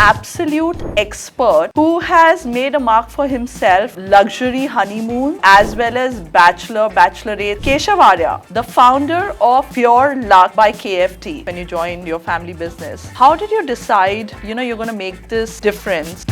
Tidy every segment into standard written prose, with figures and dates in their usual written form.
absolute expert who has made a mark for himself, luxury honeymoon as well as Bachelor, Bachelorette. Keshav Arya, the founder of Pure Luck by KFT. When you joined your family business, how did you decide, you're going to make this difference?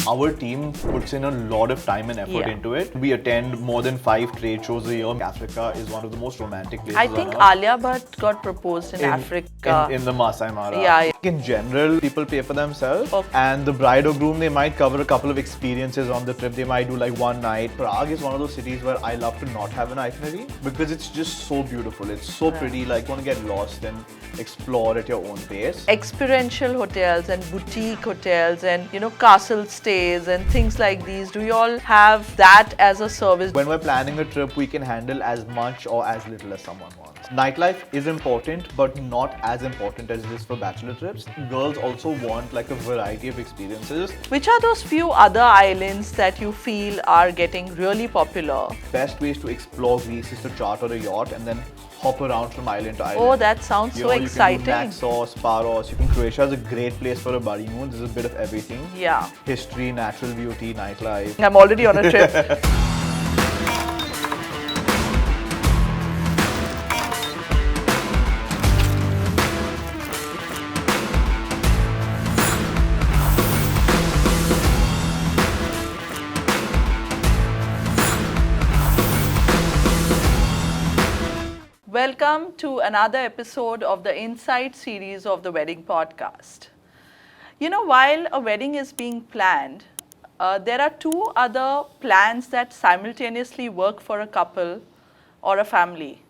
Our team puts in a lot of time and effort into it. We attend more than 5 trade shows a year. Africa is one of the most romantic places I think Alia Bhatt got proposed in Africa. In the Masai Mara. Yeah. In general, people pay for themselves. And the bride or groom, they might cover a couple of experiences on the trip. They might do like one night. Prague is one of those cities where I love to not have an itinerary because it's just so beautiful. It's so pretty. Like, you want to get lost and explore at your own pace. Experiential hotels and boutique hotels and, castle stays and things like these. Do you all have that as a service? When we're planning a trip, we can handle as much or as little as someone wants. Nightlife is important, but not as important as it is for bachelor trips. Girls also want like a variety of experiences. Which are those few other islands that you feel are getting really popular? Best ways to explore Greece is to charter a yacht and then hop around from island to island. Oh, that sounds so exciting. You can do Naxos, Paros. Croatia is a great place for a buddymoon. There's a bit of everything. Yeah. History, natural beauty, nightlife. I'm already on a trip. Welcome to another episode of the Insight series of the Wedding Podcast. While a wedding is being planned, there are 2 other plans that simultaneously work for a couple or a family.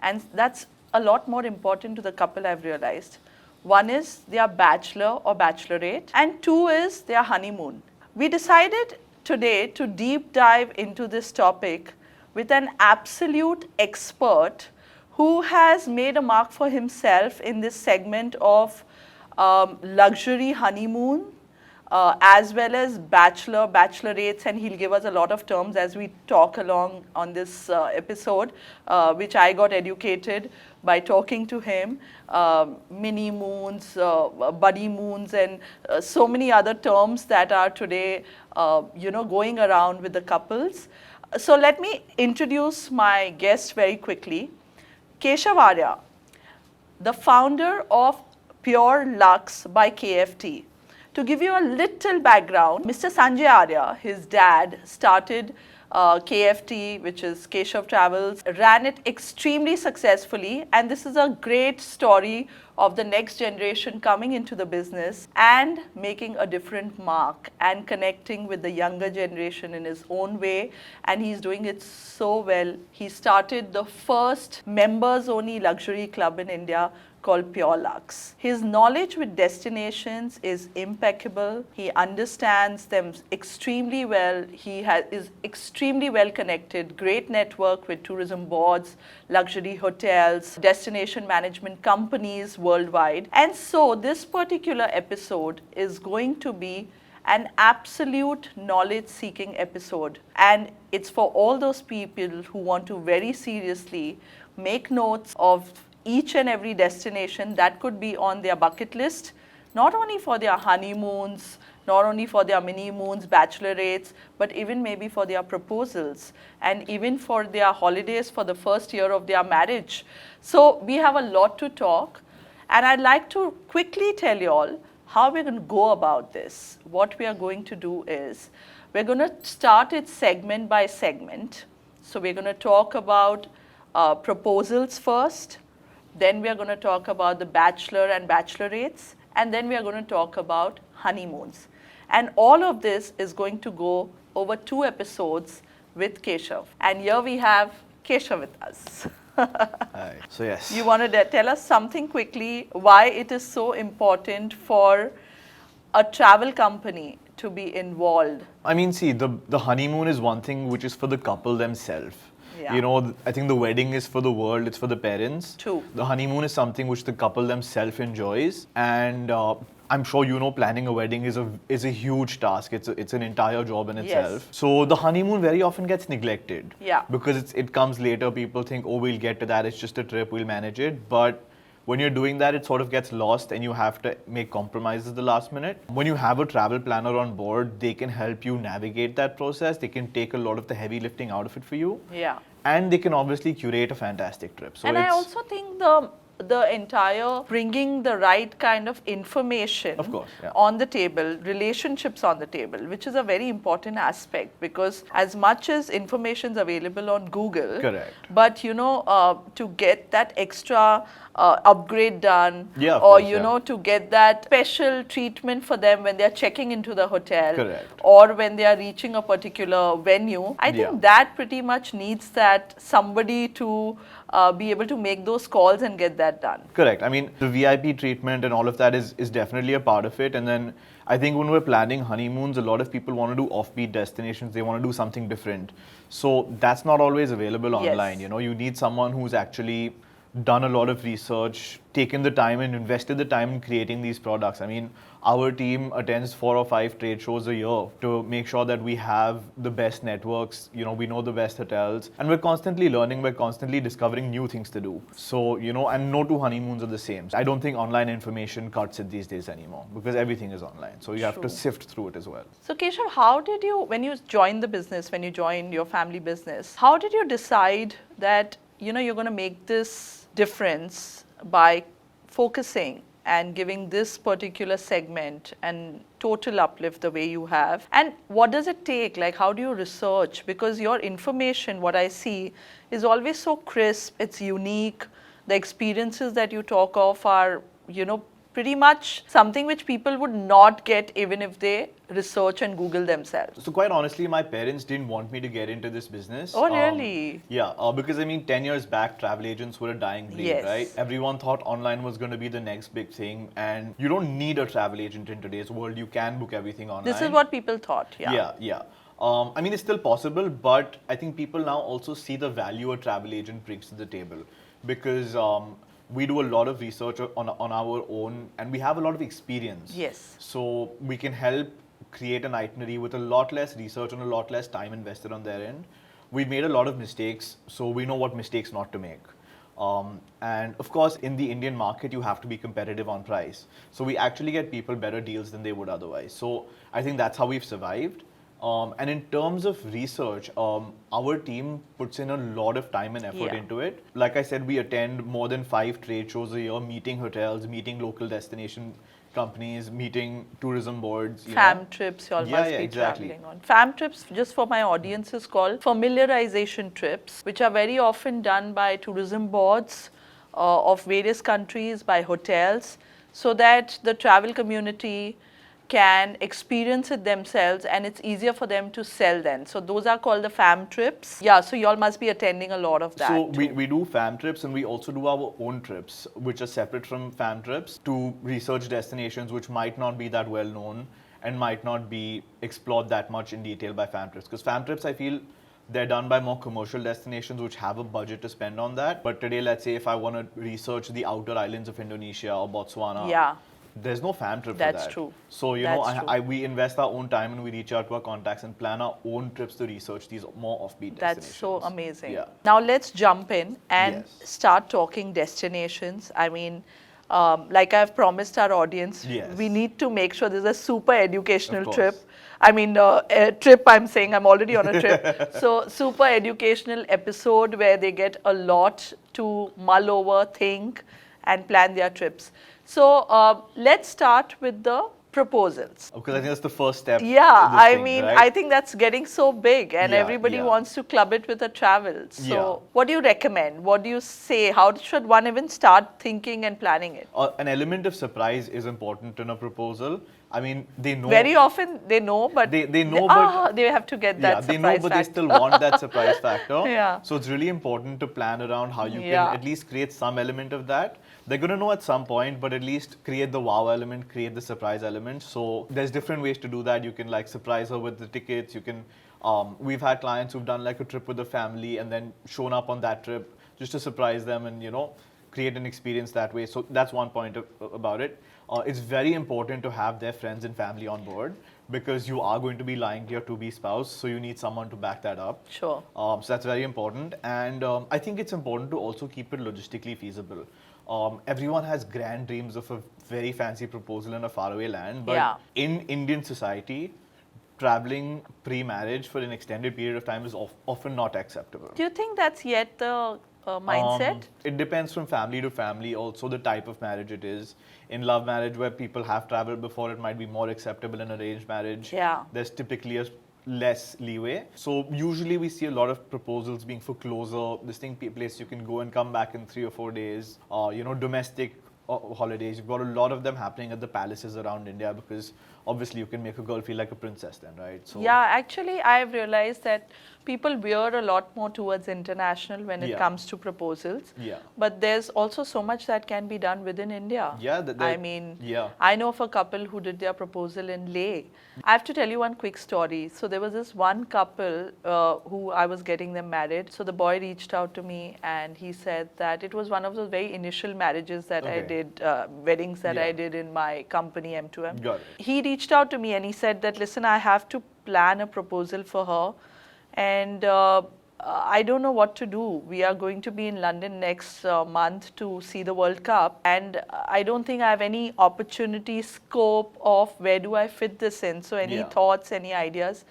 And that's a lot more important to the couple, I've realized. One is their bachelor or bachelorette, and 2 is their honeymoon. We decided today to deep dive into this topic with an absolute expert who has made a mark for himself in this segment of luxury honeymoon as well as bachelor, bachelorettes, and he'll give us a lot of terms as we talk along on this episode, which I got educated by talking to him, mini moons, buddy moons, and so many other terms that are today, going around with the couples. So let me introduce my guest very quickly. Keshav Arya, the founder of Pure Luck by KFT. To give you a little background, Mr. Sanjay Arya, his dad, started KFT, which is Keshav Travels, ran it extremely successfully, and this is a great story of the next generation coming into the business and making a different mark and connecting with the younger generation in his own way, and he's doing it so well. He started the first members-only luxury club in India called Pure Luck. His knowledge with destinations is impeccable. He understands them extremely well. He is extremely well connected, great network with tourism boards, luxury hotels, destination management companies worldwide. And so this particular episode is going to be an absolute knowledge-seeking episode. And it's for all those people who want to very seriously make notes of each and every destination that could be on their bucket list, not only for their honeymoons, not only for their mini moons, bachelorettes, but even maybe for their proposals and even for their holidays for the first year of their marriage. So we have a lot to talk, and I'd like to quickly tell you all how we're going to go about this. What we are going to do is we're going to start it segment by segment. So we're going to talk about proposals first. Then we are going to talk about the bachelor and bachelorettes, and then we are going to talk about honeymoons. And all of this is going to go over 2 episodes with Keshav. And here we have Keshav with us. Hi. So yes. You want to tell us something quickly, why it is so important for a travel company to be involved? I mean, see, the honeymoon is one thing which is for the couple themselves. Yeah. I think the wedding is for the world, it's for the parents. True. The honeymoon is something which the couple themselves enjoys. And I'm sure planning a wedding is a huge task. It's an entire job in itself. Yes. So the honeymoon very often gets neglected. Yeah. Because it comes later. People think, oh, we'll get to that. It's just a trip. We'll manage it. But when you're doing that, it sort of gets lost and you have to make compromises the last minute. When you have a travel planner on board, they can help you navigate that process. They can take a lot of the heavy lifting out of it for you. Yeah. And they can obviously curate a fantastic trip. So and I also think the entire bringing the right kind of information Of course, yeah. on the table, relationships on the table, which is a very important aspect, because as much as information is available on Google, Correct. but to get that extra upgrade done, Yeah, of or course, you yeah. know, to get that special treatment for them when they're checking into the hotel, Correct. or when they are reaching a particular venue, I think Yeah. that pretty much needs that somebody to be able to make those calls and get that done. Correct. I mean, the VIP treatment and all of that is definitely a part of it. And then I think when we're planning honeymoons, a lot of people want to do offbeat destinations. They want to do something different. So that's not always available online. Yes. You know, you need someone who's actually done a lot of research, taken the time and invested the time in creating these products. I mean, our team attends 4 or 5 trade shows a year to make sure that we have the best networks, you know, we know the best hotels, and we're constantly learning, we're constantly discovering new things to do. So, you know, and no two honeymoons are the same. I don't think online information cuts it these days anymore, because everything is online. So you have to True. sift through it as well. So Keshav, how did you, when you joined the business, when you joined your family business, how did you decide that, you know, you're going to make this difference by focusing and giving this particular segment and total uplift the way you have? And what does it take? Like, how do you research? Because your information, what I see, is always so crisp, it's unique. The experiences that you talk of are, you know, pretty much something which people would not get even if they research and Google themselves. So quite honestly, my parents didn't want me to get into this business. Oh, really? Yeah, because I mean, 10 years back, travel agents were a dying breed, Yes. right? Everyone thought online was going to be the next big thing, and you don't need a travel agent in today's world. You can book everything online. This is what people thought, yeah. Yeah. I mean, it's still possible, but I think people now also see the value a travel agent brings to the table, because we do a lot of research on our own, and we have a lot of experience. Yes. So we can help create an itinerary with a lot less research and a lot less time invested on their end. We've made a lot of mistakes, so we know what mistakes not to make. And of course, in the Indian market, you have to be competitive on price. So we actually get people better deals than they would otherwise. So I think that's how we've survived. And in terms of research, our team puts in a lot of time and effort into it. Like I said, we attend more than 5 trade shows a year, meeting hotels, meeting local destination companies, meeting tourism boards. Fam trips, you all must be traveling on. Fam trips, just for my audience, is called familiarization trips, which are very often done by tourism boards of various countries, by hotels, so that the travel community can experience it themselves and it's easier for them to sell then. So those are called the fam trips. Yeah, so you all must be attending a lot of that. So we do fam trips, and we also do our own trips, which are separate from fam trips, to research destinations which might not be that well known and might not be explored that much in detail by fam trips. Because fam trips, I feel, they're done by more commercial destinations which have a budget to spend on that. But today, let's say if I want to research the outer islands of Indonesia or Botswana, there's no fam trip for that. That's true. So, you know, we invest our own time and we reach out to our contacts and plan our own trips to research these more offbeat destinations. That's so amazing. Yeah. Now let's jump in and start talking destinations. I mean, like I've promised our audience, we need to make sure there's a super educational trip. I mean, a trip, I'm saying, I'm already on a trip. So, super educational episode where they get a lot to mull over, think, and plan their trips. So, let's start with the proposals. Because I think that's the first step. Yeah, I thing, mean, right? I think that's getting so big and everybody wants to club it with a travel. So, what do you recommend? What do you say? How should one even start thinking and planning it? An element of surprise is important in a proposal. I mean, they know. Very often they know, but they know, but they have to get that surprise they know, but factor. they still want that surprise factor. Yeah. So it's really important to plan around how you can at least create some element of that. They're going to know at some point, but at least create the wow element, create the surprise element. So there's different ways to do that. You can like surprise her with the tickets. You can. We've had clients who've done like a trip with the family and then shown up on that trip just to surprise them and, you know, create an experience that way. So that's one point about it. It's very important to have their friends and family on board, because you are going to be lying to your to-be spouse, so you need someone to back that up. Sure. So that's very important. And I think it's important to also keep it logistically feasible. everyone has grand dreams of a very fancy proposal in a faraway land. But in Indian society, traveling pre-marriage for an extended period of time is often not acceptable. Do you think that's yet the mindset? It depends from family to family, also the type of marriage it is. In love marriage, where people have traveled before, it might be more acceptable. In arranged marriage, there's typically less leeway. So usually we see a lot of proposals being for closer, place you can go and come back in 3 or 4 days. Domestic holidays. You've got a lot of them happening at the palaces around India, because obviously you can make a girl feel like a princess then, right? So yeah, actually I've realized that people veer a lot more towards international when it comes to proposals. But there's also so much that can be done within India. I know of a couple who did their proposal in Leh. I have to tell you one quick story. So there was this one couple who I was getting them married. So the boy reached out to me and he said that it was one of those very initial marriages that I did, weddings that I did in my company M2M. Got it. He reached out to me and he said that, listen, I have to plan a proposal for her. And I don't know what to do. We are going to be in London next month to see the World Cup. And I don't think I have any opportunity, scope of where do I fit this in. So any thoughts, any ideas?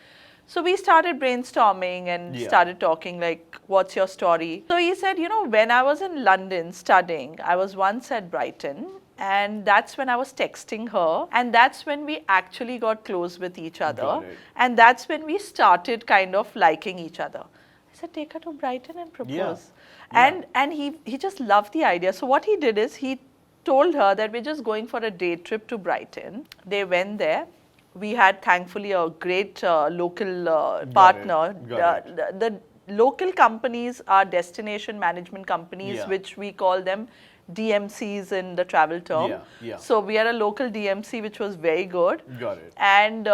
So we started brainstorming and started talking like, what's your story? So he said, when I was in London studying, I was once at Brighton. And that's when I was texting her, and that's when we actually got close with each other, and that's when we started kind of liking each other. I said, take her to Brighton and propose. And he just loved the idea. So what he did is he told her that we're just going for a day trip to Brighton. They went there. We had thankfully a great local partner. The local companies are destination management companies, which we call them DMCs in the travel term. So we had a local DMC which was very good. Got it. And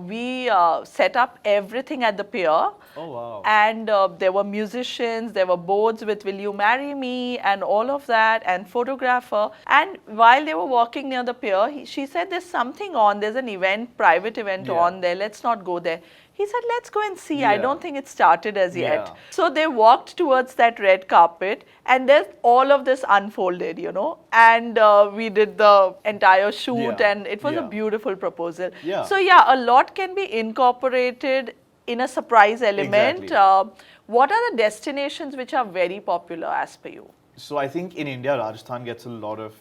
we set up everything at the pier. Oh wow. And there were musicians, there were boards with "Will you marry me?" and all of that, and photographer. And while they were walking near the pier, she said, there's something on, there's an event, private event on there, let's not go there. He said, let's go and see. I don't think it started as yet. So they walked towards that red carpet, and then all of this unfolded, and we did the entire shoot, and it was a beautiful proposal. So a lot can be incorporated in a surprise element. What are the destinations which are very popular as per you? So I think in India, Rajasthan gets a lot of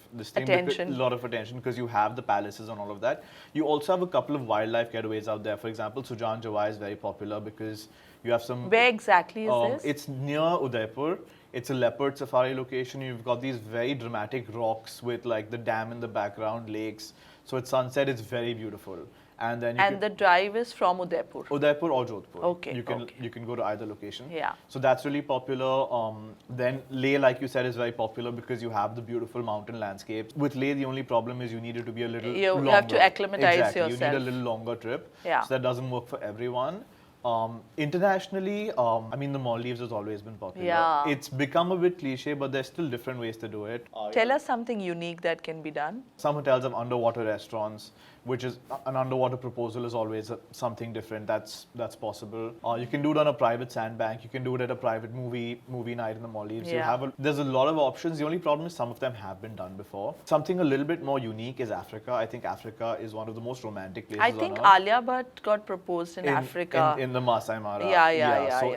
attention because you have the palaces and all of that. You also have a couple of wildlife getaways out there. For example, Sujan Jawai is very popular because you have some... Where exactly is this? It's near Udaipur. It's a leopard safari location. You've got these very dramatic rocks with like the dam in the background, lakes. So at sunset, it's very beautiful. And then the drive is from Udaipur? Udaipur or Jodhpur. Okay. You can go to either location. Yeah. So that's really popular. Then Leh, like you said, is very popular because you have the beautiful mountain landscapes. With Leh, the only problem is you need it to be a little longer. You have to acclimatize yourself. You need a little longer trip. Yeah. So that doesn't work for everyone. Internationally, the Maldives has always been popular. Yeah. It's become a bit cliche, but there's still different ways to do it. Tell us something unique that can be done. Some hotels have underwater restaurants, which is an underwater proposal is always something different. That's possible. You can do it on a private sandbank. You can do it at a private movie night in the Maldives. There's a lot of options. The only problem is some of them have been done before. Something a little bit more unique is Africa. I think Africa is one of the most romantic places I think on earth. Alia Bhatt got proposed in Africa. In the Masai Mara.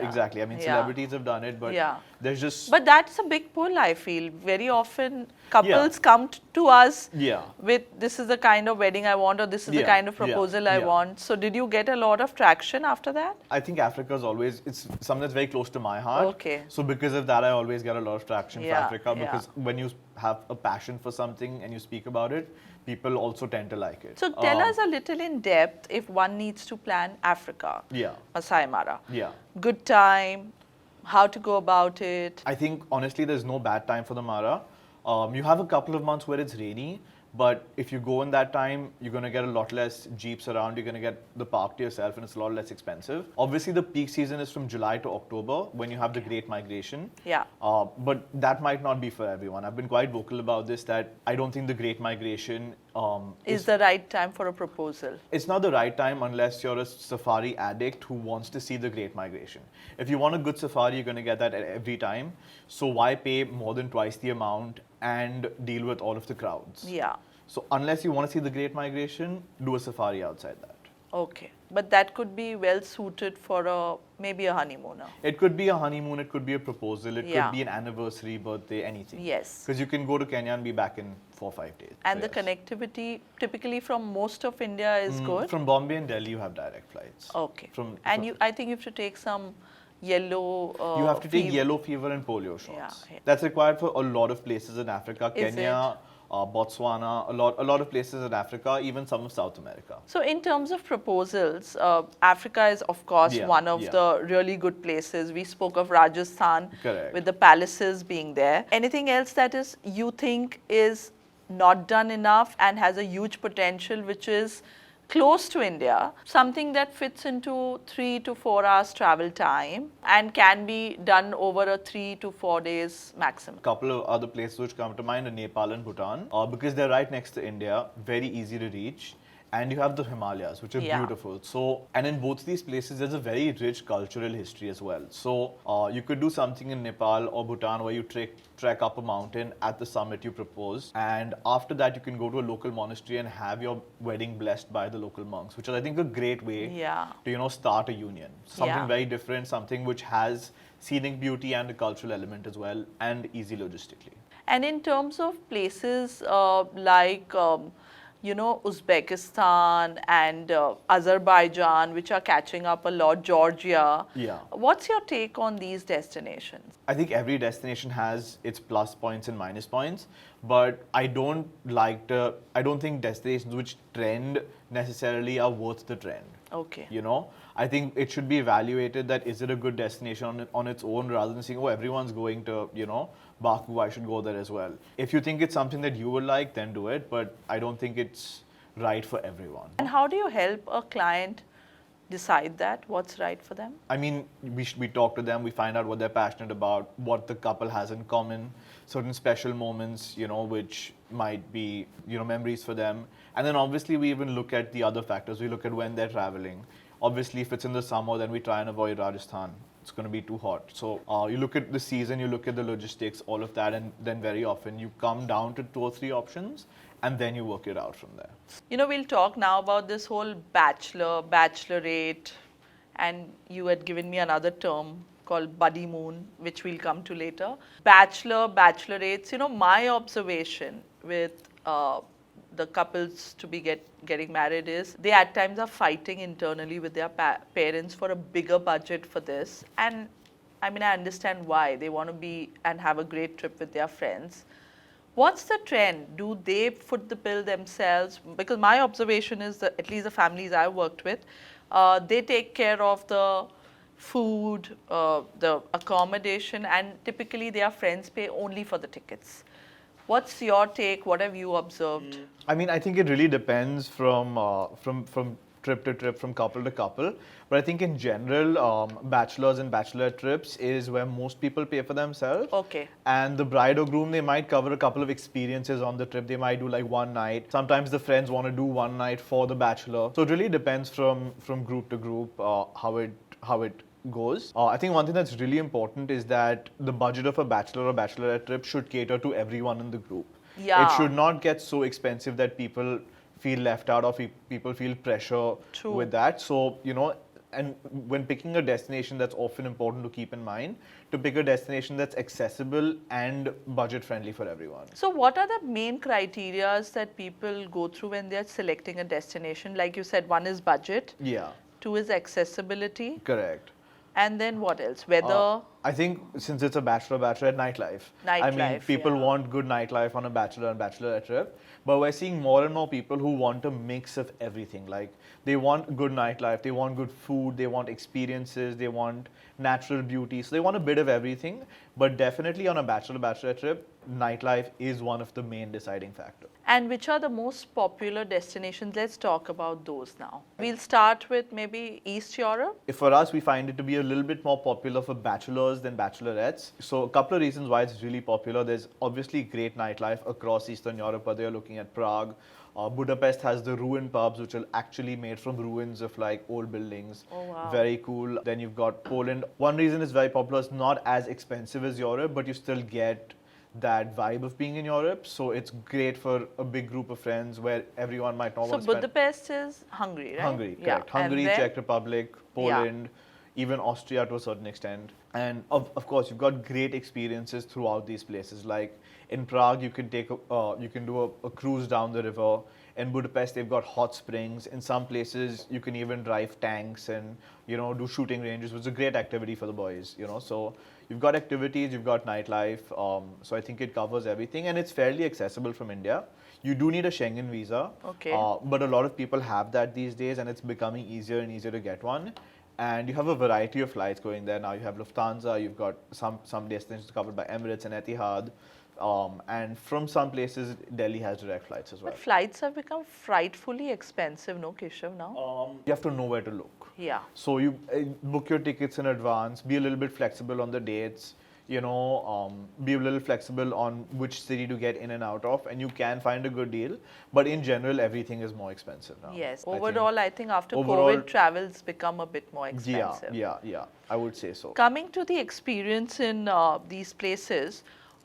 Exactly. Celebrities have done it, but there's just... But that's a big pull, I feel. Very often couples come to us with, this is the kind of wedding I want, or this is the kind of proposal I want. So did you get a lot of traction after that? I think Africa is always, it's something that's very close to my heart. Okay. So because of that, I always get a lot of traction for Africa, because when you have a passion for something and you speak about it, people also tend to like it. So tell us a little in depth if one needs to plan Africa. Masai Mara. Good time, how to go about it. I think honestly there's no bad time for the Mara. You have a couple of months where it's rainy, but if you go in that time, you're going to get a lot less jeeps around. You're going to get the park to yourself, and it's a lot less expensive. Obviously, the peak season is from July to October when you have the Great Migration. But that might not be for everyone. I've been quite vocal about this, that I don't think the Great Migration is the right time for a proposal? It's not the right time unless you're a safari addict who wants to see the Great Migration. If you want a good safari, you're going to get that every time. So why pay more than twice the amount and deal with all of the crowds? Yeah. So unless you want to see the Great Migration, do a safari outside that. Okay. But that could be well suited for maybe a honeymooner. It could be a honeymoon, it could be a proposal, it Yeah. could be an anniversary, birthday, anything. Yes. Because you can go to Kenya and be back in 4 or 5 days. And So the yes. connectivity typically from most of India is good? From Bombay and Delhi, you have direct flights. Okay. From I think you have to take some yellow you have to take fever. yellow fever and polio shots. Yeah. That's required for a lot of places in Africa. Is Kenya, Botswana, a lot of places in Africa, even some of South America. So in terms of proposals, Africa is of course Yeah, one of yeah. the really good places. We spoke of Rajasthan Correct. with the palaces being there. Anything else that is you think is not done enough and has a huge potential, which is close to India, something that fits into 3 to 4 hours travel time and can be done over a 3 to 4 days maximum? Couple of other places which come to mind are Nepal and Bhutan, because they're right next to India, very easy to reach. And you have the Himalayas, which are Yeah. beautiful. So, and in both these places, there's a very rich cultural history as well. So, you could do something in Nepal or Bhutan where you trek up a mountain at the summit you propose. And after that, you can go to a local monastery and have your wedding blessed by the local monks, which is, I think, a great way Yeah. to, start a union. Something Yeah. very different, something which has scenic beauty and a cultural element as well, and easy logistically. And in terms of places like, Uzbekistan and Azerbaijan, which are catching up a lot, Georgia. Yeah. What's your take on these destinations? I think every destination has its plus points and minus points, but I don't think destinations which trend necessarily are worth the trend. Okay. I think it should be evaluated that is it a good destination on its own rather than saying, oh, everyone's going to, Baku, I should go there as well. If you think it's something that you would like, then do it, but I don't think it's right for everyone. And how do you help a client decide that, what's right for them? I mean, we talk to them, we find out what they're passionate about, what the couple has in common, certain special moments, which might be, memories for them. And then obviously we even look at the other factors. We look at when they're traveling. Obviously, if it's in the summer, then we try and avoid Rajasthan. It's going to be too hot. So you look at the season, you look at the logistics, all of that, and then very often you come down to 2 or 3 options, and then you work it out from there. We'll talk now about this whole bachelor, bachelorette, and you had given me another term called buddymoon, which we'll come to later. Bachelor, bachelorettes, my observation with the couples to be getting married is they at times are fighting internally with their parents for a bigger budget for this. And I understand why. They want to be and have a great trip with their friends. What's the trend? Do they foot the bill themselves? Because my observation is that at least the families I worked with, they take care of the food, the accommodation, and typically their friends pay only for the tickets. What's your take? What have you observed? I think it really depends from trip to trip, from couple to couple. But I think in general, bachelors and bachelorette trips is where most people pay for themselves. Okay. And the bride or groom, they might cover a couple of experiences on the trip. They might do like one night. Sometimes the friends want to do one night for the bachelor. So it really depends from group to group how it goes. I think one thing that's really important is that the budget of a bachelor or bachelorette trip should cater to everyone in the group. Yeah. It should not get so expensive that people feel left out or people feel pressure True. with that. So, and when picking a destination, that's often important to keep in mind, to pick a destination that's accessible and budget friendly for everyone. So what are the main criterias that people go through when they're selecting a destination? Like you said, one is budget. Yeah. 2 is accessibility. Correct. And then what else? Weather? I think since it's a bachelorette, nightlife. People yeah. want good nightlife on a bachelor and bachelorette trip. But we're seeing more and more people who want a mix of everything. Like they want good nightlife, they want good food, they want experiences, they want natural beauty. So they want a bit of everything. But definitely on a bachelorette trip, nightlife is one of the main deciding factors. And which are the most popular destinations? Let's talk about those now. We'll start with maybe East Europe. For us, we find it to be a little bit more popular for bachelors bachelors than bachelorettes. So a couple of reasons why it's really popular. There's obviously great nightlife across Eastern Europe, whether you're looking at Prague. Budapest has the ruined pubs, which are actually made from ruins of like old buildings. Oh, wow. Very cool. Then you've got Poland. One reason it's very popular is not as expensive as Europe, but you still get that vibe of being in Europe. So it's great for a big group of friends where everyone might not So want to spend. Budapest is Hungary, right? Hungary, Yeah. correct. Hungary, And then- Czech Republic, Poland, even Austria to a certain extent. And of course, you've got great experiences throughout these places. Like in Prague, you can take you can do a cruise down the river. In Budapest, they've got hot springs. In some places, you can even drive tanks and do shooting ranges, which is a great activity for the boys. So you've got activities, you've got nightlife. So I think it covers everything, and it's fairly accessible from India. You do need a Schengen visa, Okay. But a lot of people have that these days, and it's becoming easier and easier to get one. And you have a variety of flights going there now. You have Lufthansa, you've got some destinations covered by Emirates and Etihad. And from some places, Delhi has direct flights as well. But flights have become frightfully expensive, no, Keshav, now? You have to know where to look. Yeah. So you book your tickets in advance, be a little bit flexible on the dates, be a little flexible on which city to get in and out of, and you can find a good deal. But in general, everything is more expensive now. Yes. I think. Overall, I think after Overall- COVID, travel's become a bit more expensive. Yeah. I would say so. Coming to the experience in these places,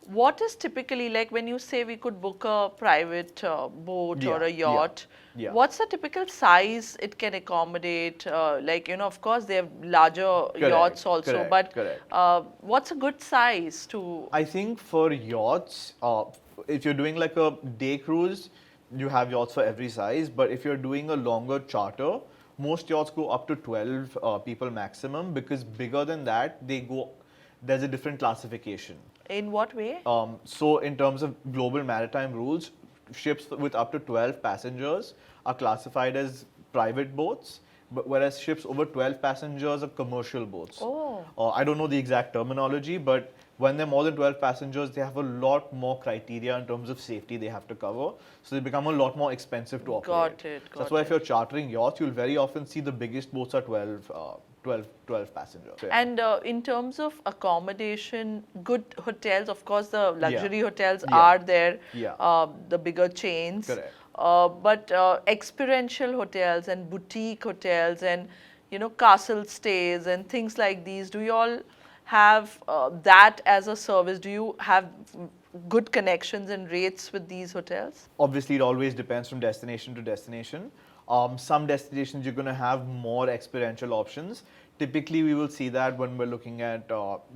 what is typically, like when you say we could book a private boat or a yacht, yeah. what's the typical size it can accommodate? Of course, they have larger yachts also, but what's a good size to? I think for yachts, if you're doing like a day cruise, you have yachts for every size. But if you're doing a longer charter, most yachts go up to 12 people maximum, because bigger than that, there's a different classification. In what way? So in terms of global maritime rules, ships with up to 12 passengers are classified as private boats, whereas ships over 12 passengers are commercial boats. Oh. I don't know the exact terminology, but when they're more than 12 passengers, they have a lot more criteria in terms of safety they have to cover. So they become a lot more expensive to operate. Got it. So that's why if you're chartering yachts, you'll very often see the biggest boats are 12 passengers. And in terms of accommodation, good hotels, of course, the luxury hotels Yeah. are there, Yeah. the bigger chains. Correct. But experiential hotels and boutique hotels and, castle stays and things like these, do you all have that as a service? Do you have good connections and rates with these hotels? Obviously, it always depends from destination to destination. Some destinations you're going to have more experiential options. Typically, we will see that when we're looking at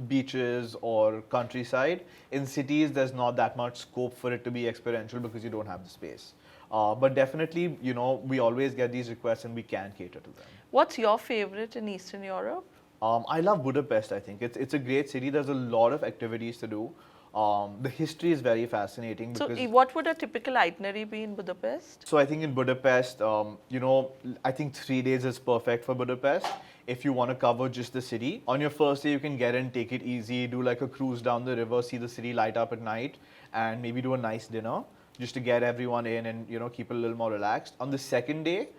beaches or countryside. In cities, there's not that much scope for it to be experiential because you don't have the space. But definitely, we always get these requests and we can cater to them. What's your favorite in Eastern Europe? I love Budapest, I think. It's a great city. There's a lot of activities to do. The history is very fascinating. Because So what would a typical itinerary be in Budapest? So I think in Budapest, I think 3 days is perfect for Budapest. If you want to cover just the city, on your first day you can get in, take it easy, do like a cruise down the river, see the city light up at night, and maybe do a nice dinner just to get everyone in and keep it a little more relaxed. On the second day,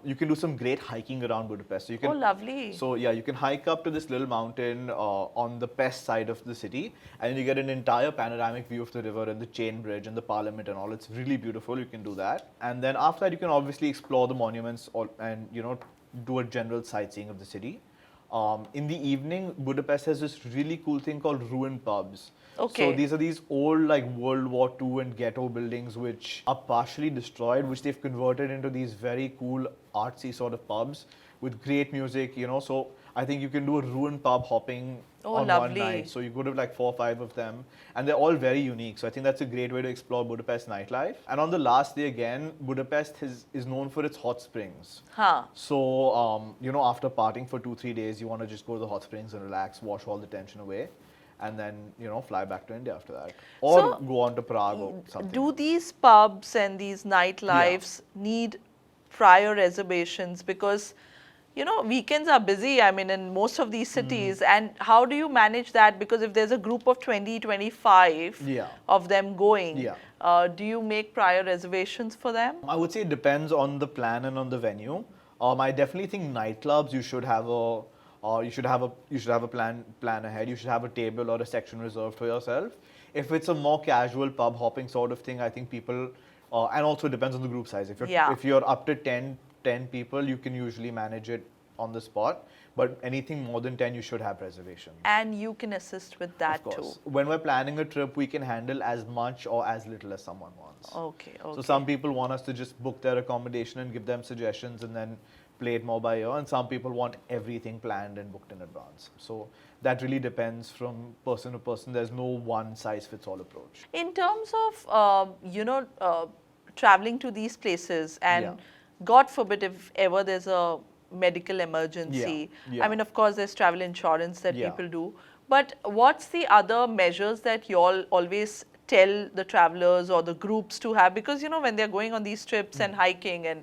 you can do some great hiking around Budapest. So you can, Oh, lovely. So yeah, you can hike up to this little mountain on the Pest side of the city, and you get an entire panoramic view of the river and the chain bridge and the parliament and all. It's really beautiful. You can do that, and then after that, you can obviously explore the monuments and do a general sightseeing of the city. In the evening, Budapest has this really cool thing called ruined pubs. Okay. So these are these old like World War II and ghetto buildings which are partially destroyed, which they've converted into these very cool artsy sort of pubs with great music, So I think you can do a ruined pub hopping on lovely. one night. So you go to like 4 or 5 of them, and they're all very unique. So I think that's a great way to explore Budapest nightlife. And on the last day again, Budapest is known for its hot springs. Huh. So, after partying for 2-3 days, you want to just go to the hot springs and relax, wash all the tension away, and then, fly back to India after that. Or So, go on to Prague or something. Do these pubs and these nightlives need prior reservations? Because, weekends are busy, in most of these cities. And how do you manage that? Because if there's a group of 20, 25 of them going, do you make prior reservations for them? I would say it depends on the plan and on the venue. I definitely think nightclubs, you should have You should have a plan ahead. You should have a table or a section reserved for yourself. If it's a more casual pub hopping sort of thing, I think people, and also it depends on the group size. If you're up to 10 people, you can usually manage it on the spot. But anything more than 10, you should have reservations. And you can assist with that of course. too. When we're planning a trip, we can handle as much or as little as someone wants. Okay. So some people want us to just book their accommodation and give them suggestions and then play it more by ear. And some people want everything planned and booked in advance. So that really depends from person to person. There's no one size fits all approach. In terms of, traveling to these places and God forbid if ever there's a medical emergency. I mean, of course, there's travel insurance that people do. But what's the other measures that you all always tell the travelers or the groups to have? Because, when they're going on these trips and hiking and,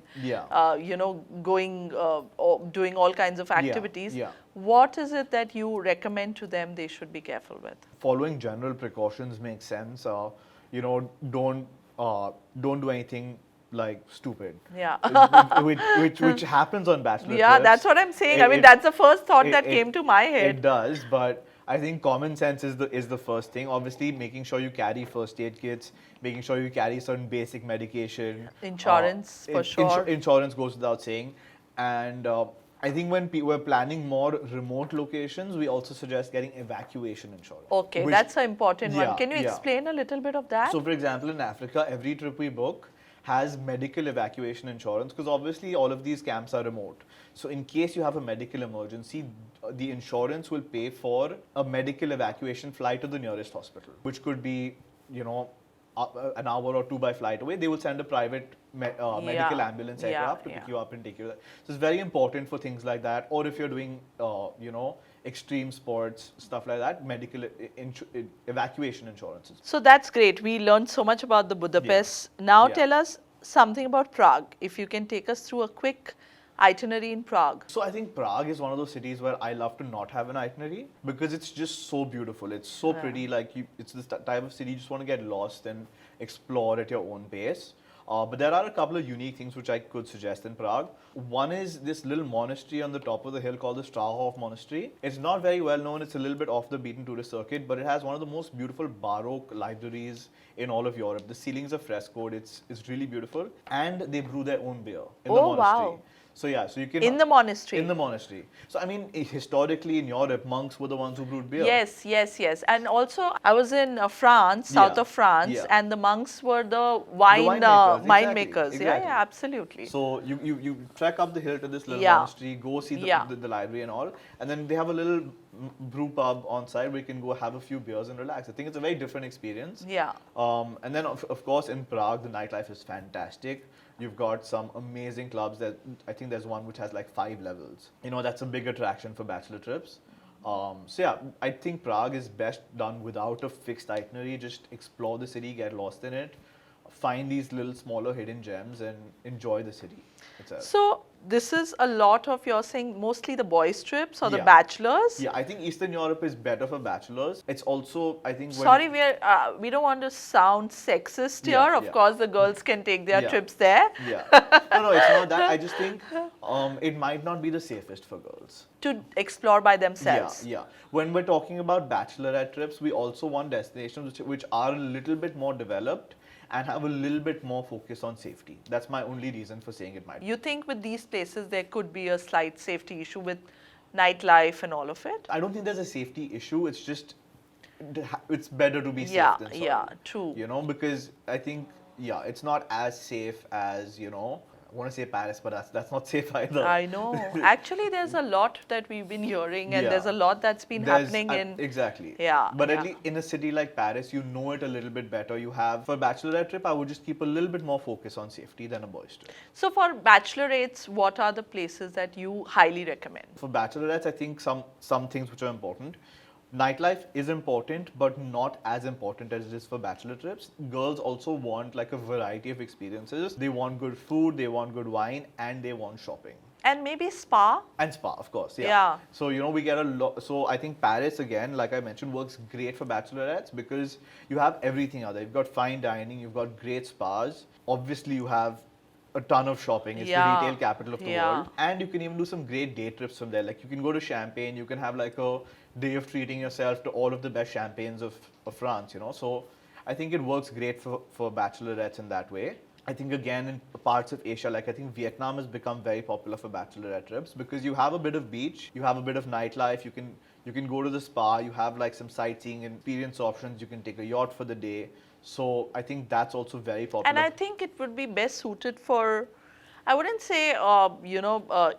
going or doing all kinds of activities, what is it that you recommend to them they should be careful with? Following general precautions makes sense. Don't do anything like stupid. Which happens on Bachelor trips. That's what I'm saying. I mean, that's the first thought that came to my head. It does, but I think common sense is the first thing. Obviously, making sure you carry first aid kits, making sure you carry certain basic medication. Insurance, for sure. Insurance goes without saying. And I think when we're planning more remote locations, we also suggest getting evacuation insurance. Okay, that's an important one. Can you explain a little bit of that? So, for example, in Africa, every trip we book has medical evacuation insurance because obviously all of these camps are remote. So in case you have a medical emergency, the insurance will pay for a medical evacuation flight to the nearest hospital, which could be, an hour or two by flight away. They will send a private medical ambulance aircraft to pick you up and take you there. So it's very important for things like that. Or if you're doing, extreme sports, stuff like that, medical evacuation insurances. So that's great. We learned so much about the Budapest. Now tell us something about Prague. If you can take us through a quick itinerary in Prague. So I think Prague is one of those cities where I love to not have an itinerary because it's just so beautiful. It's so pretty. It's this type of city you just want to get lost and explore at your own pace. But there are a couple of unique things which I could suggest in Prague. One is this little monastery on the top of the hill called the Strahov Monastery. It's not very well known. It's a little bit off the beaten tourist circuit, but it has one of the most beautiful Baroque libraries in all of Europe. The ceilings are frescoed. It's really beautiful. And they brew their own beer in the monastery. Wow. So so you can... In the monastery? In the monastery. So I mean, historically in Europe, monks were the ones who brewed beer. Yes. And also, I was in France, south of France, and the monks were the winemakers. Exactly. Yeah, absolutely. So you trek up the hill to this little monastery, go see the library and all, and then they have a little brew pub on site where you can go have a few beers and relax. I think it's a very different experience. And then of course in Prague, the nightlife is fantastic. You've got some amazing clubs. I think there's one which has like 5 levels. That's a big attraction for bachelor trips. I think Prague is best done without a fixed itinerary. Just explore the city, get lost in it, find these little smaller hidden gems and enjoy the city itself. So this is a lot of, you're saying, mostly the boys' trips or the bachelors? Yeah, I think Eastern Europe is better for bachelors. It's also, I think... Sorry, we don't want to sound sexist here. Of course, the girls can take their trips there. No, it's not that. I just think it might not be the safest for girls. To explore by themselves. When we're talking about bachelorette trips, we also want destinations which are a little bit more developed and have a little bit more focus on safety. That's my only reason for saying it might be. You think with these places there could be a slight safety issue with nightlife and all of it? I don't think there's a safety issue. It's just, it's better to be safe than sorry. True. Because I think, it's not as safe as, I want to say Paris, but that's not safe either. I know. Actually, there's a lot that we've been hearing and there's a lot that's been happening in... Exactly. But at least in a city like Paris, you know it a little bit better. For a bachelorette trip, I would just keep a little bit more focus on safety than a boys trip. So for bachelorettes, what are the places that you highly recommend? For bachelorettes, I think some things which are important. Nightlife is important, but not as important as it is for bachelor trips. Girls also want like a variety of experiences. They want good food, they want good wine, and they want shopping. And maybe spa? And spa, of course, So, we get a lot. So, I think Paris, again, like I mentioned, works great for bachelorettes because you have everything out there. You've got fine dining, you've got great spas. Obviously, you have a ton of shopping. It's the Yeah. retail capital of the Yeah. world. And you can even do some great day trips from there. Like you can go to Champagne, you can have like a day of treating yourself to all of the best champagnes of France, you know. So I think it works great for bachelorettes in that way. I think again in parts of Asia, like I think Vietnam has become very popular for bachelorette trips because you have a bit of beach, you have a bit of nightlife, you can go to the spa, you have like some sightseeing and experience options, you can take a yacht for the day. So I think that's also very popular. And I think it would be best suited for, I wouldn't say,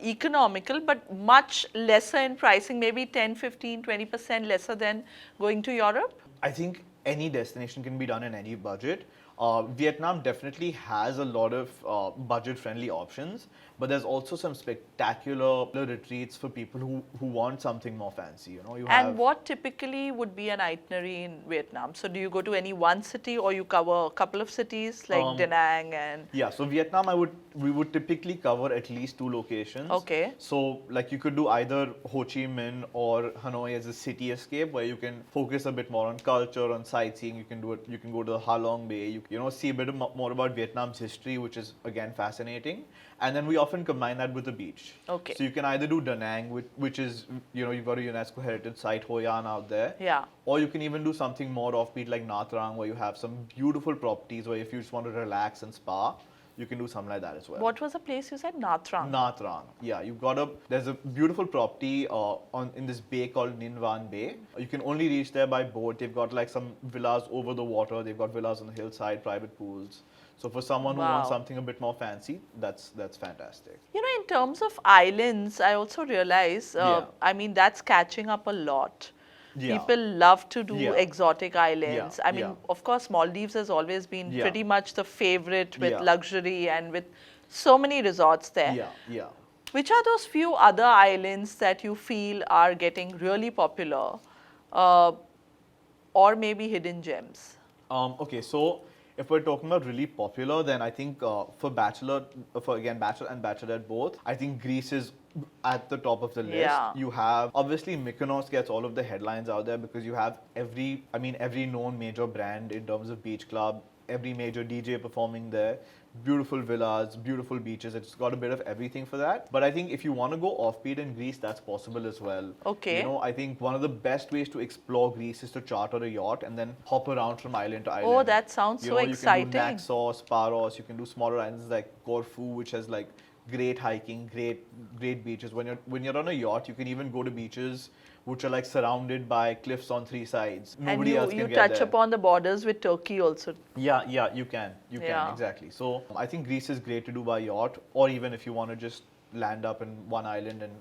economical, but much lesser in pricing, maybe 10, 15, 20% lesser than going to Europe. I think any destination can be done in any budget. Vietnam definitely has a lot of budget-friendly options, but there's also some spectacular retreats for people who want something more fancy. You know, And what typically would be an itinerary in Vietnam? So do you go to any one city or you cover a couple of cities like Da Nang and... Yeah, so Vietnam, we would typically cover at least 2 locations. Okay. So like you could do either Ho Chi Minh or Hanoi as a city escape where you can focus a bit more on culture, on sightseeing. You can do it. You can go to the Ha Long Bay. You know, see a bit more about Vietnam's history, which is again fascinating. And then we often combine that with the beach. Okay. So you can either do Da Nang, which is, you know, you've got a UNESCO heritage site, Hoi An out there. Yeah. Or you can even do something more offbeat like Nha Trang, where you have some beautiful properties where if you just want to relax and spa, you can do something like that as well. What was the place you said? Nha Trang. Nha Trang. Yeah, there's a beautiful property in this bay called Ninh Van Bay. You can only reach there by boat. They've got like some villas over the water. They've got villas on the hillside, private pools. So for someone who wants something a bit more fancy, that's fantastic. You know, in terms of islands, I also realize, I mean, that's catching up a lot. Yeah. People love to do exotic islands. Yeah. I mean, of course, Maldives has always been pretty much the favorite with luxury and with so many resorts there. Yeah, yeah. Which are those few other islands that you feel are getting really popular or maybe hidden gems? Okay, so if we're talking about really popular, then I think for Bachelor and Bachelorette both, I think Greece is at the top of the list. Yeah. You have, obviously Mykonos gets all of the headlines out there because you have every known major brand in terms of beach club, every major DJ performing there, beautiful villas, beautiful beaches. It's got a bit of everything for that. But I think if you want to go offbeat in Greece, that's possible as well. Okay. You know, I think one of the best ways to explore Greece is to charter a yacht and then hop around from island to island. Oh, that sounds so exciting. You can do Naxos, Paros, you can do smaller islands like Corfu, which has like great hiking, great beaches. When you're on a yacht, you can even go to beaches which are like surrounded by cliffs on 3 sides. Nobody else can get there. And you touch upon the borders with Turkey also. Yeah, you can, exactly. So I think Greece is great to do by yacht, or even if you want to just land up in one island and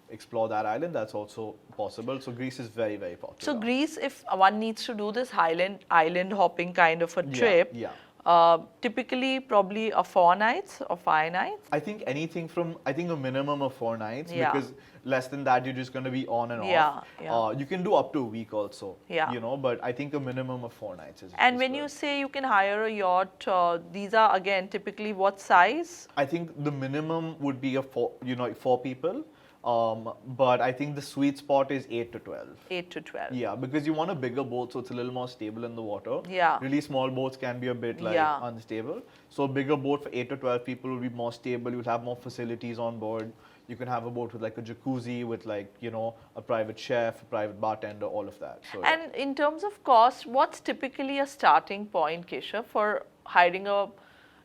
explore that island, that's also possible. So Greece is very, very popular. So Greece, if one needs to do this island hopping kind of a trip, typically probably a 4 nights or 5 nights? I think a minimum of 4 nights, because less than that you're just going to be on and off. You can do up to a week also, you know, but I think a minimum of 4 nights is. And when you say you can hire a yacht, these are again typically what size? I think the minimum would be 4 people. But I think the sweet spot is 8 to 12. 8 to 12. Yeah, because you want a bigger boat, so it's a little more stable in the water. Yeah. Really small boats can be a bit unstable. So a bigger boat for 8 to 12 people will be more stable. You'll have more facilities on board. You can have a boat with like a jacuzzi, with like, you know, a private chef, a private bartender, all of that. So, and in terms of cost, what's typically a starting point, Keshav, for hiring a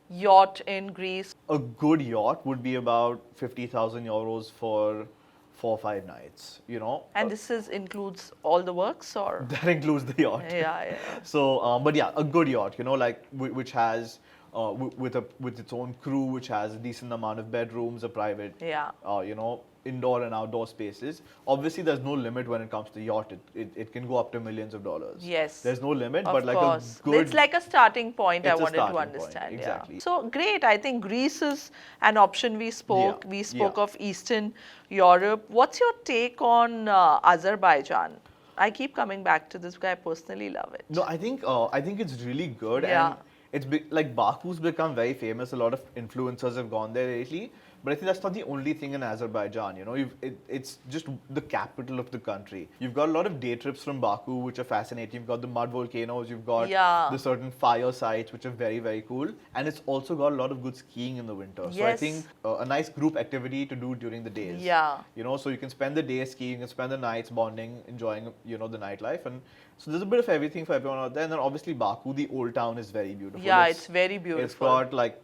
yacht in Greece? A good yacht would be about 50,000 euros for 4 or 5 nights, you know. And this includes all the works, or? That includes the yacht. Yeah. So, but yeah, a good yacht, you know, like which has with its own crew, which has a decent amount of bedrooms, a private, you know, indoor and outdoor spaces. Obviously, there's no limit when it comes to yacht. It can go up to millions of dollars. Yes. There's no limit, of but like course. a good... It's like a starting point, I it's a wanted to starting understand. point, exactly. So great. I think Greece is an option we spoke. We spoke of Eastern Europe. What's your take on Azerbaijan? I keep coming back to this because I personally love it. No, I think it's really good. Yeah. And like Baku's become very famous. A lot of influencers have gone there lately. But I think that's not the only thing in Azerbaijan. You know, it's just the capital of the country. You've got a lot of day trips from Baku, which are fascinating. You've got the mud volcanoes. You've got the certain fire sites, which are very, very cool. And it's also got a lot of good skiing in the winter. Yes. So I think a nice group activity to do during the days. Yeah. You know, so you can spend the day skiing, you can spend the nights bonding, enjoying, you know, the nightlife. And so there's a bit of everything for everyone out there. And then obviously Baku, the old town, is very beautiful. Yeah, it's very beautiful. It's got like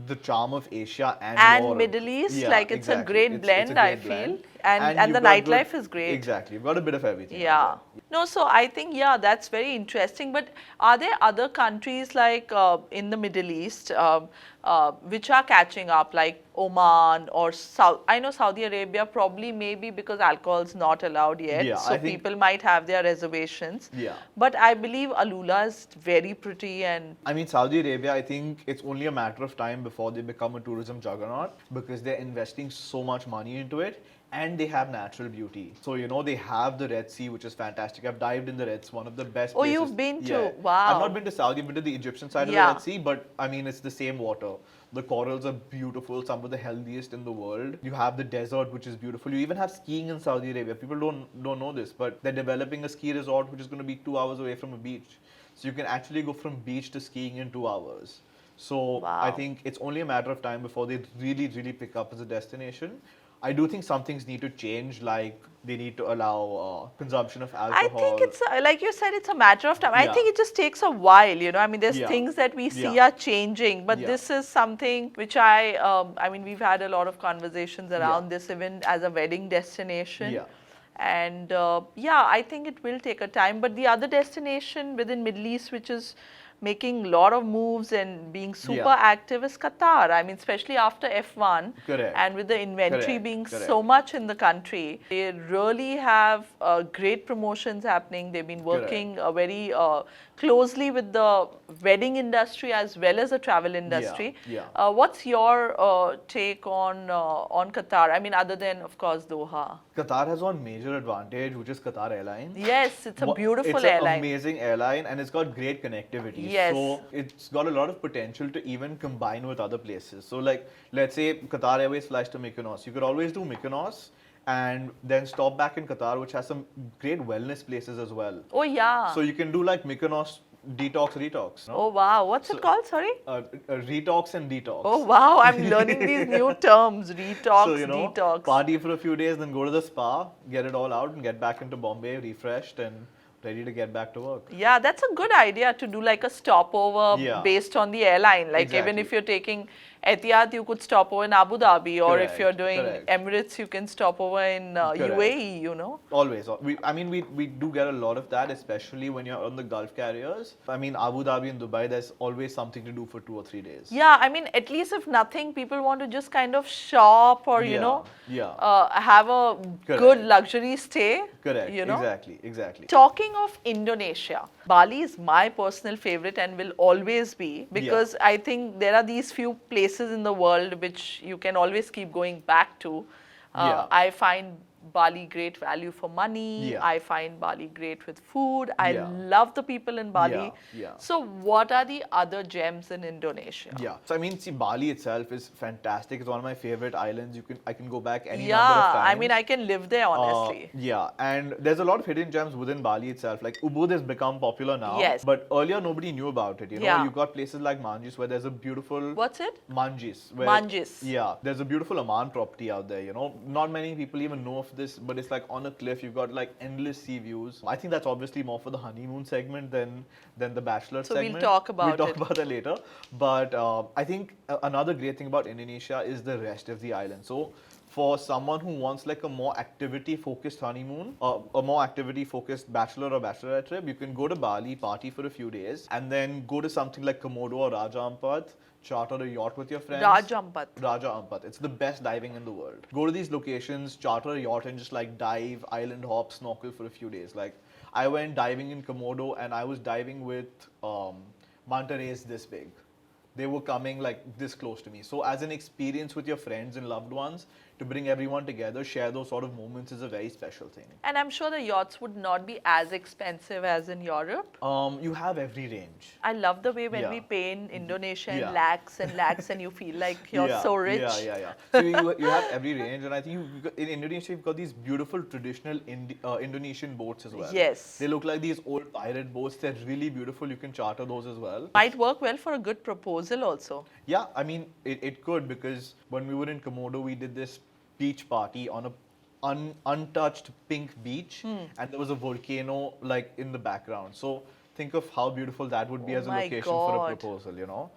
the charm of Asia and Europe. Middle East, Yeah, like it's exactly. a great blend, it's a great I feel. blend. And the you've got nightlife is great. Exactly, you've got a bit of everything. Yeah. No, so I think, yeah, that's very interesting. But are there other countries like in the Middle East which are catching up, like Oman or South? I know Saudi Arabia probably maybe because alcohol is not allowed yet. Yeah, so people might have their reservations. Yeah. But I believe Alula is very pretty and... I mean, Saudi Arabia, I think it's only a matter of time before they become a tourism juggernaut because they're investing so much money into it. And they have natural beauty. So, you know, they have the Red Sea, which is fantastic. I've dived in the Red Sea, one of the best places. Oh, you've been to? Yeah. Wow. I've not been to Saudi, I've been to the Egyptian side of the Red Sea, but I mean, it's the same water. The corals are beautiful, some of the healthiest in the world. You have the desert, which is beautiful. You even have skiing in Saudi Arabia. People don't know this, but they're developing a ski resort, which is going to be 2 hours away from a beach. So you can actually go from beach to skiing in 2 hours. So I think it's only a matter of time before they really, really pick up as a destination. I do think some things need to change, like they need to allow consumption of alcohol. I think it's, like you said, it's a matter of time. I think it just takes a while, you know. I mean, there's things that we see are changing, but this is something which I mean, we've had a lot of conversations around this even as a wedding destination. Yeah. And I think it will take a time. But the other destination within Middle East, which is making a lot of moves and being super active is Qatar. I mean, especially after F1 and with the inventory being so much in the country, they really have great promotions happening. They've been working very closely with the wedding industry as well as the travel industry. What's your take on Qatar? I mean, other than, of course, Doha. Qatar has one major advantage, which is Qatar Airlines. Yes, it's a beautiful airline. It's an amazing airline and it's got great connectivity. Yes. So it's got a lot of potential to even combine with other places. So like, let's say Qatar Airways flies to Mykonos. You could always do Mykonos and then stop back in Qatar, which has some great wellness places as well. Oh, yeah. So you can do like Mykonos detox. No? Oh, wow. What's it called? Sorry? Retox and detox. Oh, wow. I'm learning these new terms. Retox, so, you know, detox. Party for a few days, then go to the spa, get it all out and get back into Bombay refreshed and ready to get back to work. Yeah, that's a good idea to do like a stopover based on the airline. Like even if you're taking Etihad, you could stop over in Abu Dhabi, or if you're doing Emirates, you can stop over in UAE, you know. Always. I mean, we do get a lot of that, especially when you're on the Gulf carriers. I mean, Abu Dhabi and Dubai, there's always something to do for 2 or 3 days. Yeah, I mean, at least if nothing, people want to just kind of shop or, you know, have a good luxury stay. Correct. You know? Exactly. Talking of Indonesia, Bali is my personal favorite and will always be, because I think there are these few places in the world which you can always keep going back to. I find Bali great value for money. I find Bali great with food. I love the people in Bali. So what are the other gems in Indonesia? So I mean, see, Bali itself is fantastic. It's one of my favorite islands. I can go back any number of times. I mean, I can live there honestly. And there's a lot of hidden gems within Bali itself. Like Ubud has become popular now. But earlier nobody knew about it. You know, you've got places like Manjis where there's a beautiful. What's it? Manjis. Manjis. Yeah, there's a beautiful Aman property out there. You know, not many people even know of this, but it's like on a cliff. You've got like endless sea views. I think that's obviously more for the honeymoon segment than the Bachelor segment. So we'll talk about it. We'll talk about that later. But I think another great thing about Indonesia is the rest of the island. So for someone who wants like a more activity-focused honeymoon, a more activity-focused bachelor or bachelorette trip, you can go to Bali, party for a few days, and then go to something like Komodo or Raja Ampat, charter a yacht with your friends. Raja Ampat. It's the best diving in the world. Go to these locations, charter a yacht and just like dive, island hop, snorkel for a few days. Like I went diving in Komodo and I was diving with manta rays this big. they were coming like this close to me. So as an experience with your friends and loved ones, to bring everyone together, share those sort of moments is a very special thing. And I'm sure the yachts would not be as expensive as in Europe. You have every range. I love the way when we pay in Indonesia in lakhs and lakhs and you feel like you're so rich. So you have every range, and I think in Indonesia you've got these beautiful traditional Indonesian boats as well. Yes. They look like these old pirate boats. They're really beautiful. You can charter those as well. Might work well for a good proposal also. Yeah, I mean, it could, because when we were in Komodo, we did this beach party on a untouched pink beach, and there was a volcano like in the background. So think of how beautiful that would be as a location for a proposal, you know.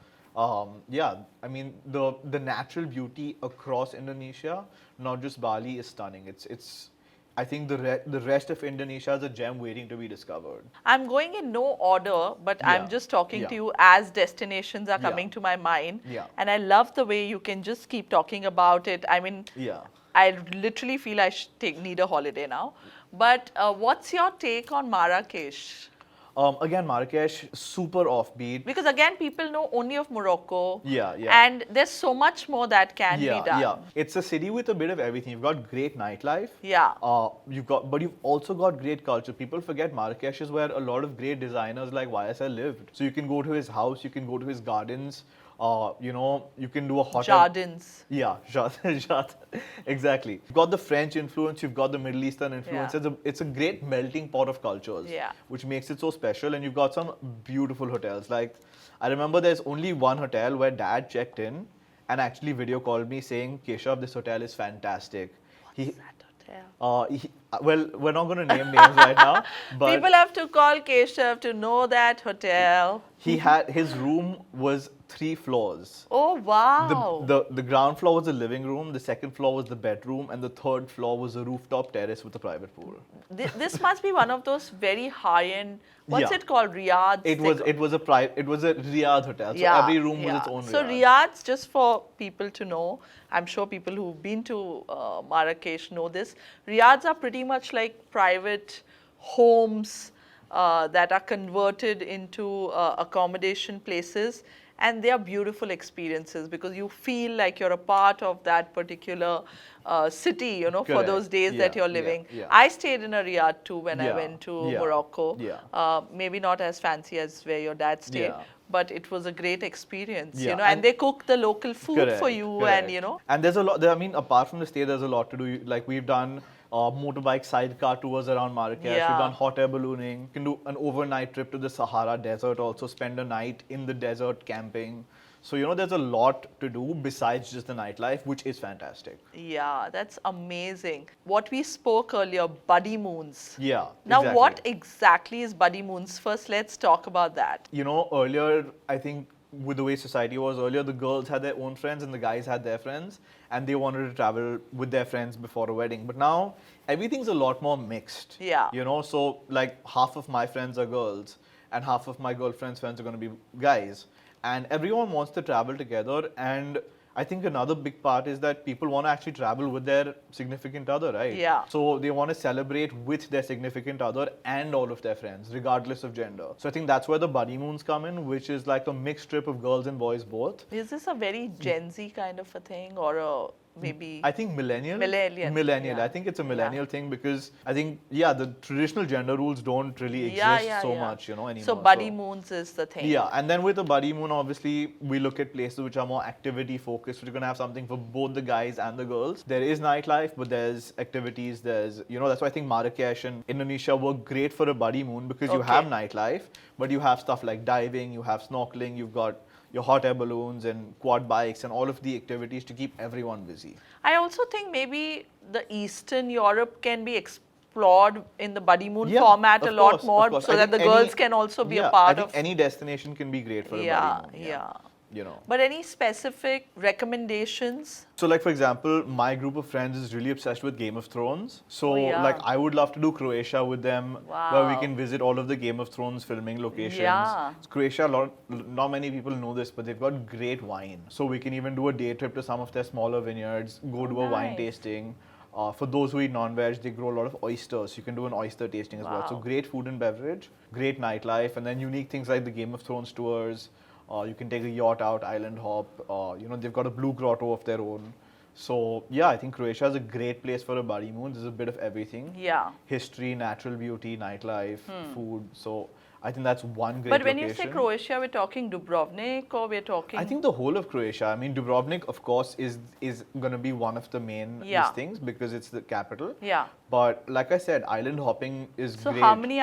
Yeah, I mean, the natural beauty across Indonesia, not just Bali, is stunning. It's I think the rest of Indonesia is a gem waiting to be discovered. I'm going in no order, but I'm just talking to you as destinations are coming to my mind. And I love the way you can just keep talking about it. I mean, I literally feel I need a holiday now. But what's your take on Marrakesh? Again, Marrakesh, super offbeat. Because again, people know only of Morocco. Yeah. And there's so much more that can be done. Yeah. It's a city with a bit of everything. You've got great nightlife. Yeah. But you've also got great culture. People forget Marrakesh is where a lot of great designers like YSL lived. So you can go to his house, you can go to his gardens. You know, you can do a hot Jardins. Yeah, jardins. Exactly. You've got the French influence, you've got the Middle Eastern influence. It's a great melting pot of cultures, which makes it so special. And you've got some beautiful hotels. Like, I remember there's only one hotel where Dad checked in and actually video called me saying, Keshav, this hotel is fantastic. What's that hotel? Well, we're not going to name names right now. But people have to call Keshav to know that hotel. His room was 3 floors. Oh, wow. The ground floor was the living room, the second floor was the bedroom, and the third floor was a rooftop terrace with a private pool. This must be one of those very high-end, what's it called, Riyadh? It was a Riyadh hotel, so every room was its own So Riyadh. Riyadhs, just for people to know, I'm sure people who've been to Marrakesh know this, Riyadhs are pretty much like private homes that are converted into accommodation places. And they are beautiful experiences because you feel like you're a part of that particular city, you know, for those days that you're living. I stayed in a Riyadh too when I went to Morocco. Maybe not as fancy as where your dad stayed, but it was a great experience, you know, and they cook the local food for you and, you know. And there's a lot, I mean, apart from the stay, there's a lot to do. Like we've done motorbike sidecar tours around Marrakesh. We've done hot air ballooning. You can do an overnight trip to the Sahara Desert, also spend a night in the desert camping. So, you know, there's a lot to do besides just the nightlife, which is fantastic. Yeah, that's amazing. What we spoke earlier, buddymoons. Yeah, Now, what exactly is buddymoons? First, let's talk about that. You know, earlier, I think, with the way society was earlier, the girls had their own friends and the guys had their friends, and they wanted to travel with their friends before a wedding. But now everything's a lot more mixed. Yeah. You know, so like half of my friends are girls and half of my girlfriend's friends are going to be guys, and everyone wants to travel together. And I think another big part is that people want to actually travel with their significant other, right? Yeah. So they want to celebrate with their significant other and all of their friends, regardless of gender. So I think that's where the buddymoons come in, which is like a mixed trip of girls and boys both. Is this a very Gen Z kind of a thing, or a maybe? I think millennial. Millennial. I think it's a millennial thing because I think, the traditional gender rules don't really exist so much, you know, anymore. So buddymoons is the thing. Yeah, and then with the buddymoon, obviously, we look at places which are more activity focused. We're going to have something for both the guys and the girls. There is nightlife, but there's activities, there's, you know, that's why I think Marrakesh and Indonesia work great for a buddymoon because you have nightlife, but you have stuff like diving, you have snorkeling, you've got your hot air balloons and quad bikes and all of the activities to keep everyone busy. I also think maybe the Eastern Europe can be explored in the buddymoon format a lot more, so that the girls can also be a part of. Any destination can be great for a buddymoon. You know. But any specific recommendations? So like, for example, my group of friends is really obsessed with Game of Thrones. So like, I would love to do Croatia with them, where we can visit all of the Game of Thrones filming locations. Croatia, not many people know this, but they've got great wine. So we can even do a day trip to some of their smaller vineyards, go do a wine tasting. For those who eat non-veg, they grow a lot of oysters. You can do an oyster tasting as well. So great food and beverage, great nightlife, and then unique things like the Game of Thrones tours. You can take a yacht out, island hop. They've got a blue grotto of their own. So yeah, I think Croatia is a great place for a buddy moon. There's a bit of everything. Yeah. History, natural beauty, nightlife, food. So I think that's one great But when location. you say Croatia, we're talking Dubrovnik or we're talking... I think the whole of Croatia. I mean, Dubrovnik, of course, is going to be one of the main things because it's the capital. Yeah. But like I said, island hopping is great. So how many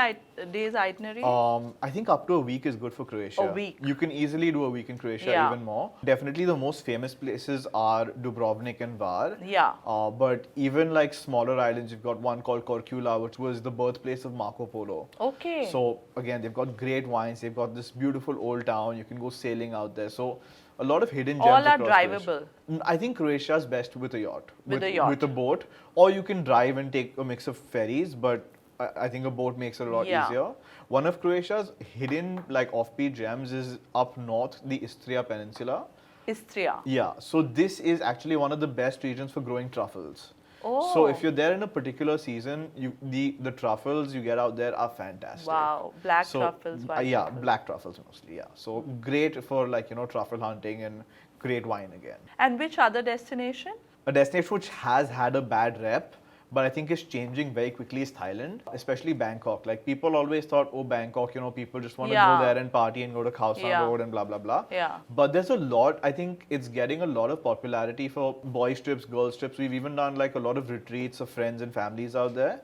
days itinerary? I think up to a week is good for Croatia. A week. You can easily do a week in Croatia, even more. Definitely the most famous places are Dubrovnik and Var. Yeah. But even like smaller islands, you've got one called Korčula, which was the birthplace of Marco Polo. Okay. So again, they've got great wines. They've got this beautiful old town. You can go sailing out there. So a lot of hidden gems. All are across drivable. Croatia. I think Croatia is best with a yacht. With a yacht. With a boat. Or you can drive and take a mix of ferries, but I think a boat makes it a lot easier. One of Croatia's hidden like offbeat gems is up north, the Istria Peninsula. Istria. Yeah. So this is actually one of the best regions for growing truffles. Oh. So if you're there in a particular season, the truffles you get out there are fantastic. Wow, black truffles, white truffles. Black truffles mostly, yeah. So great for like, truffle hunting and great wine again. And which other destination? A destination which has had a bad rep, but I think is changing very quickly is Thailand, especially Bangkok. Like people always thought, oh, Bangkok, people just want to go there and party and go to Khao San Road and blah, blah, blah. Yeah. But there's a lot, I think it's getting a lot of popularity for boys trips, girls trips. We've even done like a lot of retreats of friends and families out there.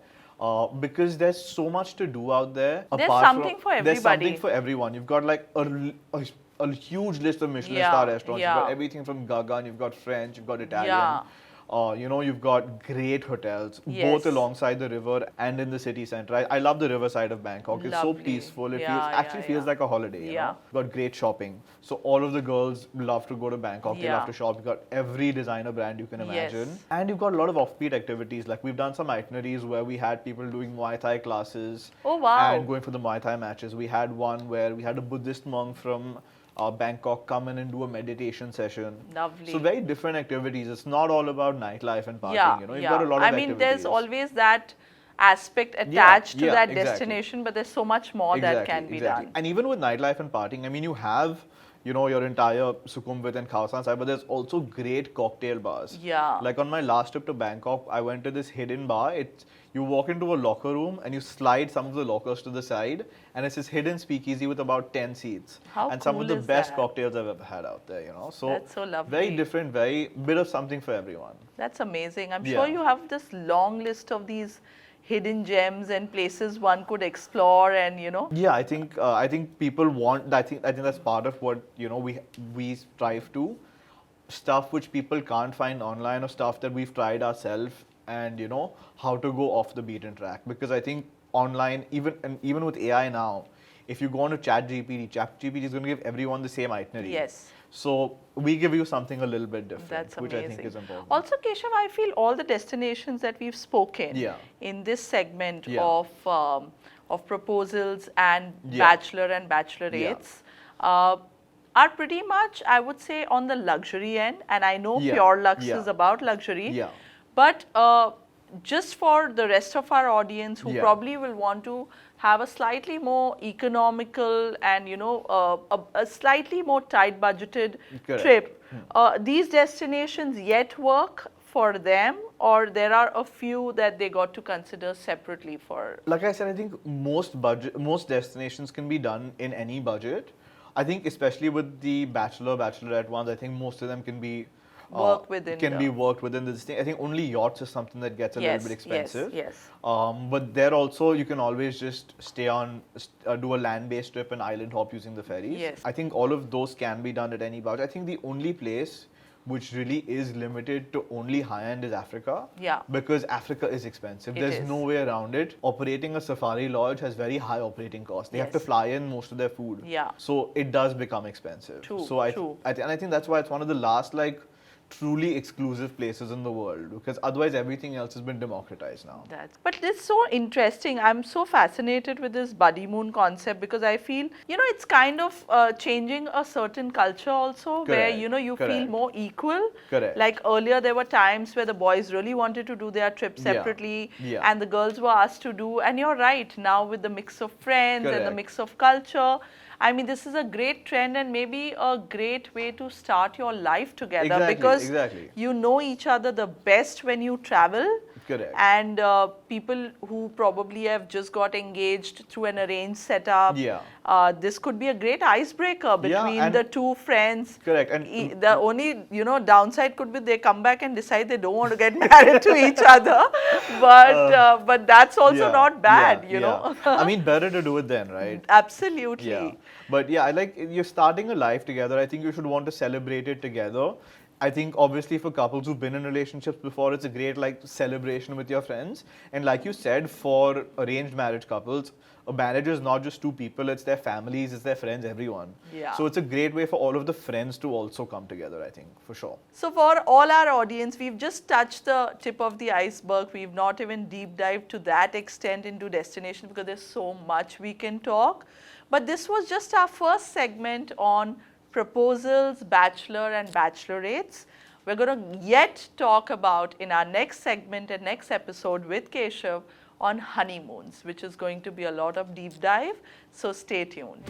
Because there's so much to do out there. There's something for everybody. There's something for everyone. You've got like a huge list of Michelin star restaurants. You've got everything from Gagan, you've got French, you've got Italian. You've got great hotels, both alongside the river and in the city center. I love the river side of Bangkok. It's so peaceful. It feels like a holiday. You've got great shopping. So all of the girls love to go to Bangkok. They love to shop. You've got every designer brand you can imagine. And you've got a lot of offbeat activities. Like we've done some itineraries where we had people doing Muay Thai classes. Oh, wow. And going for the Muay Thai matches. We had one where we had a Buddhist monk from Bangkok come in and do a meditation session. Lovely. So very different activities. It's not all about nightlife and partying. You've got a lot of activities. There's always that aspect attached to that destination, but there's so much more that can be done. And even with nightlife and partying, I mean, you have your entire Sukhumvit and Khao San side, but there's also great cocktail bars. Yeah. Like on my last trip to Bangkok, I went to this hidden bar. You walk into a locker room and you slide some of the lockers to the side, and it's this hidden speakeasy with about 10 seats. How and some cool of the is best that? cocktails I've ever had out there, So that's so lovely. Very different, very bit of something for everyone. That's amazing. I'm sure you have this long list of these hidden gems and places one could explore and Yeah, I think people want. I think that's part of what we strive to. Stuff which people can't find online or stuff that we've tried ourselves, and how to go off the beaten track. Because I think online, even with AI now, if you go on to ChatGPT is going to give everyone the same itinerary. Yes. So we give you something a little bit different, That's which amazing. I think is important. Also, Keshav, I feel all the destinations that we've spoken in this segment of proposals and Bachelor and Bachelorettes are pretty much, I would say, on the luxury end. And I know Pure Lux is about luxury. Yeah. But just for the rest of our audience who probably will want to have a slightly more economical and a slightly more tight budgeted trip, these destinations yet work for them, or there are a few that they got to consider separately for? Like I said, I think most destinations can be done in any budget. I think especially with the Bachelor, Bachelorette ones, I think most of them can be worked within this thing. I think only yachts is something that gets a little bit expensive. Yes. But there also you can always just stay on, do a land-based trip and island hop using the ferries. Yes. I think all of those can be done at any budget. I think the only place which really is limited to only high-end is Africa. Yeah. Because Africa is expensive. There's no way around it. Operating a safari lodge has very high operating costs. They have to fly in most of their food. Yeah. So it does become expensive. True. So I think that's why it's one of the last truly exclusive places in the world, because otherwise everything else has been democratized now. But it's so interesting. I'm so fascinated with this buddy moon concept because I feel, it's kind of changing a certain culture also. Correct. Where, you feel more equal. Correct. Like earlier there were times where the boys really wanted to do their trip separately and the girls were asked to do. And you're right, now with the mix of friends and the mix of culture, I mean, this is a great trend and maybe a great way to start your life together. Exactly, because exactly. you know each other the best when you travel. Correct. And people who probably have just got engaged through an arranged setup, this could be a great icebreaker between the two friends. Correct. And the only downside could be they come back and decide they don't want to get married to each other, but that's also not bad, you know. I mean, better to do it then, right? Absolutely. Yeah. But yeah, I like, you're starting a life together. I think you should want to celebrate it together. I think obviously for couples who've been in relationships before, it's a great like celebration with your friends. And like you said, for arranged marriage couples, a marriage is not just two people, it's their families, it's their friends, everyone. Yeah. So it's a great way for all of the friends to also come together, I think, for sure. So for all our audience, we've just touched the tip of the iceberg. We've not even deep dived to that extent into destinations because there's so much we can talk. But this was just our first segment on proposals, bachelor and bachelorettes. We're going to yet talk about in our next segment and next episode with Keshav on honeymoons, which is going to be a lot of deep dive. So stay tuned.